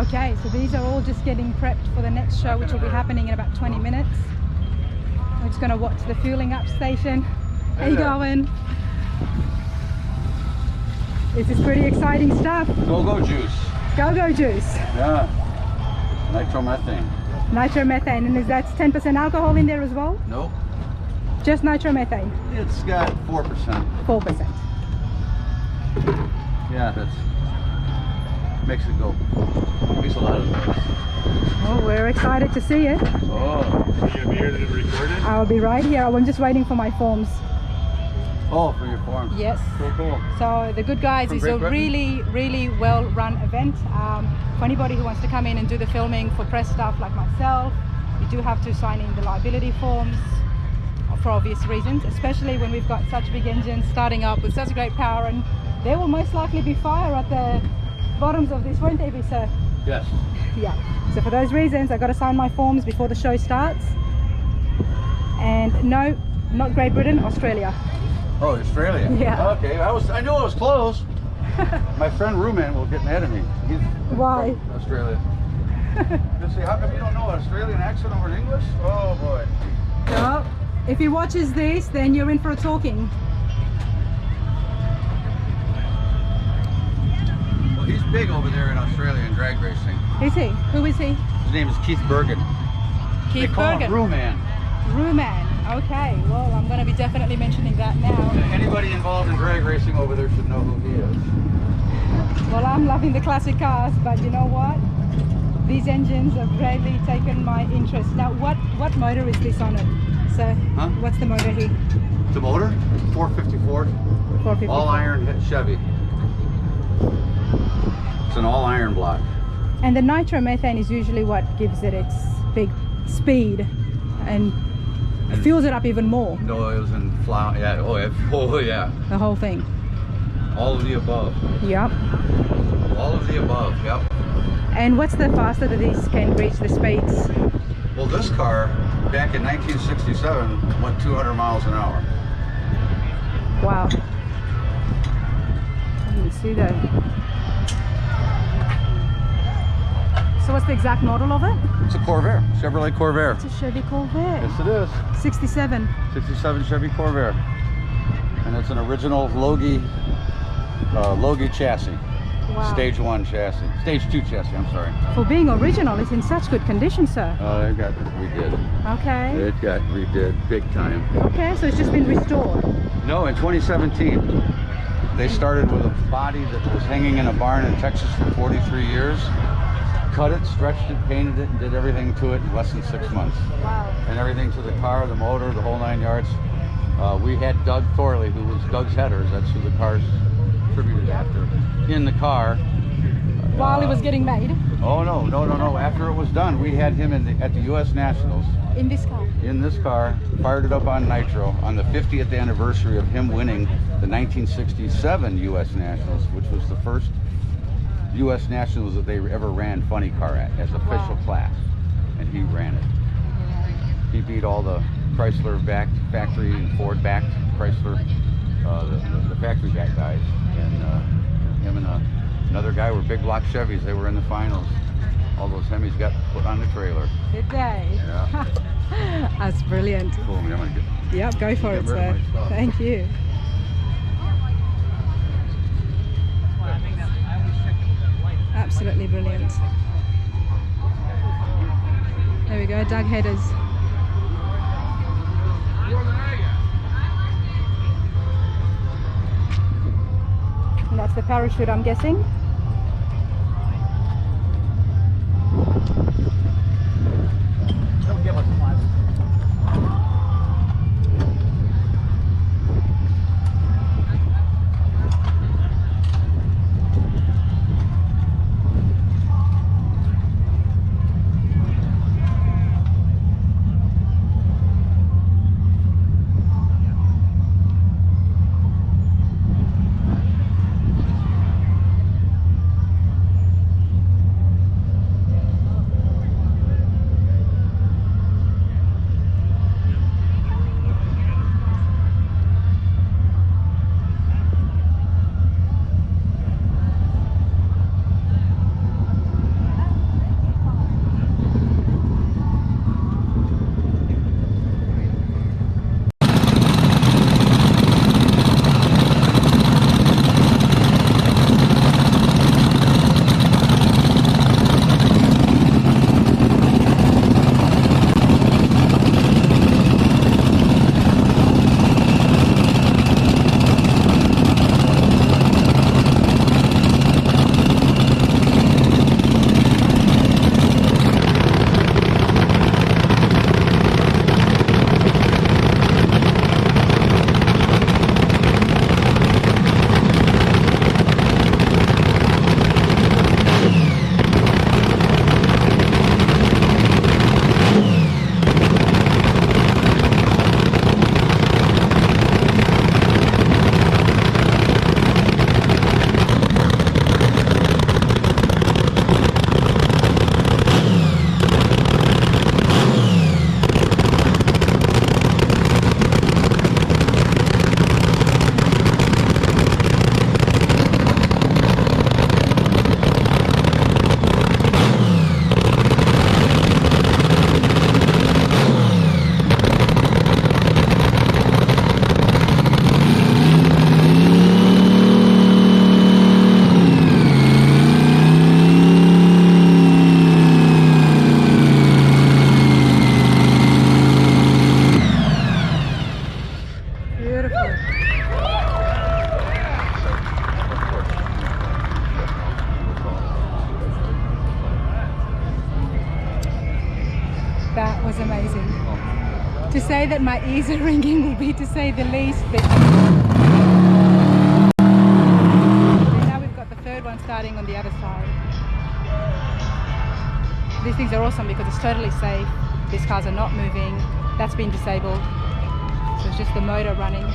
Okay, so these are all just getting prepped for the next show, which will be happening in about 20 minutes. We're just going to watch the fueling up station. How you going? This is pretty exciting stuff. Go juice. Go juice. Yeah. Nitro methane. Nitro methane, and is that 10% alcohol in there as well? Nope. Just nitro methane? It's got 4%. 4%. Yeah, that's makes it go. Makes a lot of noise. Oh, we're excited to see it. Oh. Are you gonna be here to record it? I'll be right here. I'm just waiting for my forms. Oh, for your forms. Yes. Cool. So the Good Guys is a really well run event. For anybody who wants to come in and do the filming for press staff like myself, you do have to sign in the liability forms for obvious reasons, especially when we've got such big engines starting up with such great power, and there will most likely be fire at the bottoms of this, won't there be, sir? Yes. Yeah. So for those reasons, I've got to sign my forms before the show starts. And no, not Great Britain, Australia. Oh, Australia. Yeah. Okay. I knew I was close. My friend Ruman will get mad at me. He's Why? from Australia. He'll say, how come you don't know an Australian accent over in English? Oh boy. Well, if he watches this, then you're in for a talking. Well, he's big over there in Australia in drag racing. Is he? Who is he? His name is Keith Bergen. Keith They call Bergen. him Ruman. Ruman. Okay, well, I'm going to be definitely mentioning that now. Anybody involved in drag racing over there should know who he is. Well, I'm loving the classic cars, but you know what? These engines have really taken my interest. Now, what motor is this on it? So, what's the motor here? The motor? 454. 454. All iron Chevy. It's an all iron block. And the nitro methane is usually what gives it its big speed and fuels it up even more. No, it was in flour. Yeah. Oh yeah. The whole thing. All of the above. Yep. All of the above. Yep. And what's the faster that these can reach the speeds? Well, this car back in 1967 went 200 miles an hour. Wow. I didn't see that. So what's the exact model of it? It's a Corvair, Chevrolet Corvair. It's a Chevy Corvair. Yes, it is. 67. 67 Chevy Corvair, and it's an original Logie chassis. Wow. Stage 1 chassis. Stage 2 chassis, I'm sorry. For being original, it's in such good condition, sir. It got redid. Okay. It got redid big time. Okay, so it's just been restored. No, in 2017, they started with a body that was hanging in a barn in Texas for 43 years. Cut it, stretched it, painted it, and did everything to it in less than 6 months. Wow. And everything to the car, the motor, the whole 9 yards. We had Doug Thorley, who was Doug's Headers. That's who the car's attributed after. In the car. While it was getting made? Oh no. After it was done, we had him at the U.S. Nationals. In this car? In this car, fired it up on nitro on the 50th anniversary of him winning the 1967 U.S. Nationals, which was the first U.S. Nationals that they ever ran funny car at as official class, and he ran it. He beat all the Chrysler backed factory and Ford backed Chrysler, the factory backed guys, and him and another guy were big block Chevys. They were in the finals. All those Hemis got put on the trailer. Did they? Yeah. That's brilliant. Cool. I'm gonna get. Yep, go for it, sir. Thank you. Absolutely brilliant. There we go, Doug Headers. And that's the parachute, I'm guessing. Don't give us one. To say that my ears are ringing would be to say the least. But now we've got the third one starting on the other side. These things are awesome because it's totally safe. These cars are not moving. That's been disabled. So it's just the motor running.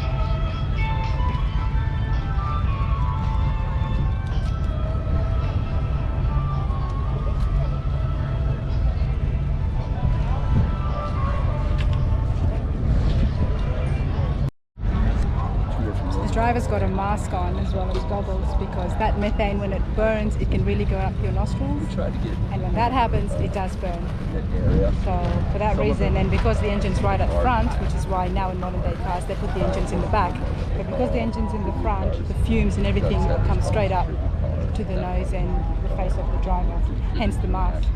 Driver's got a mask on as well as goggles because that methane, when it burns, it can really go up your nostrils. And when that happens, it does burn. So for that reason, and because the engine's right at the front, which is why now in modern day cars they put the engines in the back, but because the engine's in the front, the fumes and everything come straight up to the nose and the face of the driver, hence the mask.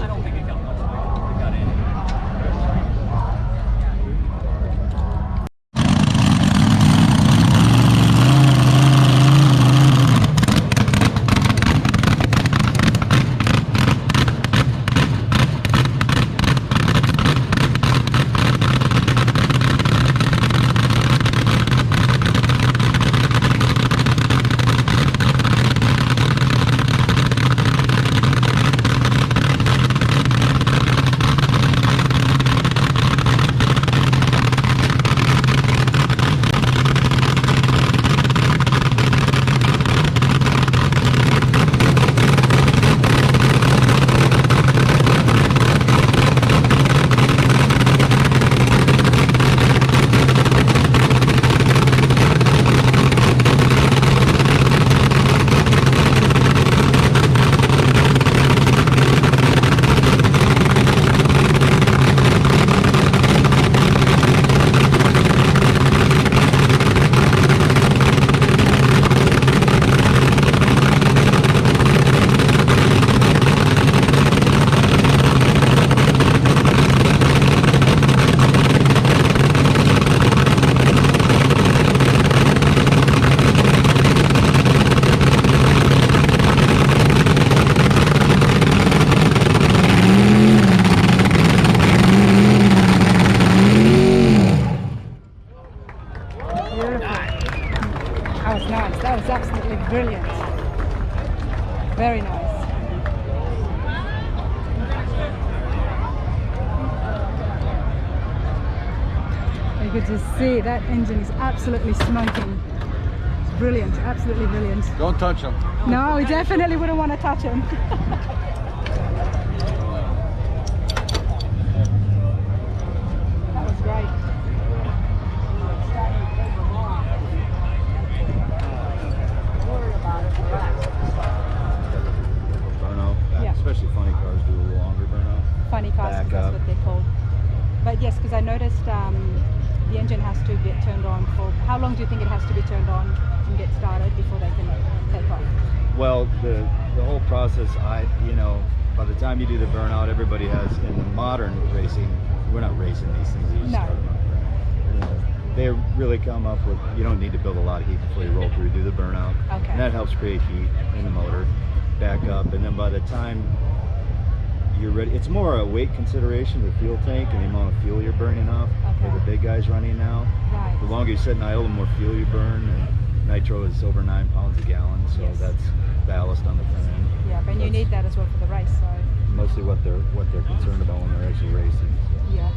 I don't think it got much. Brilliant. Very nice. You could just see that engine is absolutely smoking. It's brilliant, absolutely brilliant. Don't touch him. No, we definitely wouldn't want to touch him. That was great. Especially funny cars do a little longer burnout. Funny cars, that's what they're called. But yes, because I noticed the engine has to get turned on for, how long do you think it has to be turned on and get started before they can take off? Well, the whole process, by the time you do the burnout, everybody has, in the modern racing, we're not racing these things, you just start them up. They really come up with, you don't need to build a lot of heat before you roll through, do the burnout. Okay. And that helps create heat in the motor. Back up, and then by the time you're ready, it's more a weight consideration, the fuel tank and the amount of fuel you're burning off. For the big guys running now. Right. The longer you sit in idle, the more fuel you burn, and nitro is over 9 pounds a gallon, so that's ballast on the front end. Yeah, but you need that as well for the race. So mostly what they're concerned about when they're actually racing. So. Yeah.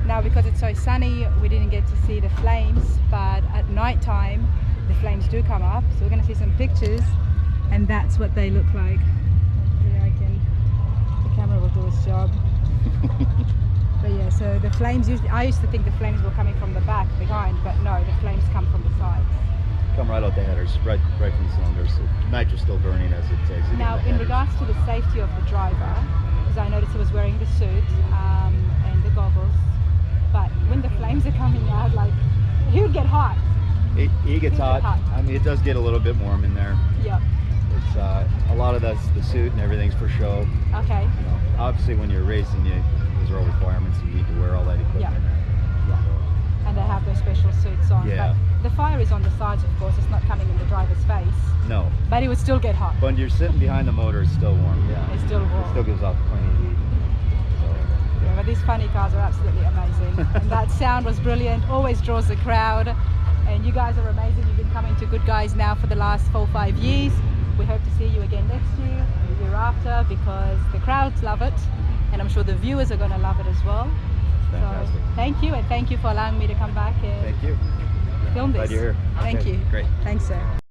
Now because it's so sunny, we didn't get to see the flames, but at night time the flames do come up, so we're going to see some pictures. And that's what they look like. Hopefully the camera will do its job. But yeah, so the flames usually, I used to think the flames were coming from the back, behind, but no, the flames come from the sides. Come right out the headers, right from the cylinders. So nitro's still burning as it takes it. Now, in regards to the safety of the driver, because I noticed he was wearing the suit and the goggles, but when the flames are coming out, like, he would get hot. He gets hot. I mean, it does get a little bit warm in there. Yeah. It's a lot of that's the suit and everything's for show. Okay. Obviously, when you're racing, those are all requirements. You need to wear all that equipment. Yeah. And and they have those special suits on. Yeah. But the fire is on the sides, of course. It's not coming in the driver's face. No. But it would still get hot. When you're sitting behind the motor, it's still warm. Yeah. It's still warm. It still gives off plenty of heat. So, Yeah, but these funny cars are absolutely amazing. And that sound was brilliant. Always draws the crowd. And you guys are amazing. You've been coming to Good Guys now for the last 4 or 5 years. We hope to see you again next year, the year after, because the crowds love it. And I'm sure the viewers are going to love it as well. fantastic. So, thank you, and thank you for allowing me to come back and Thank you. film this. Glad you're here. Thank Okay, you. Great. Thanks, sir.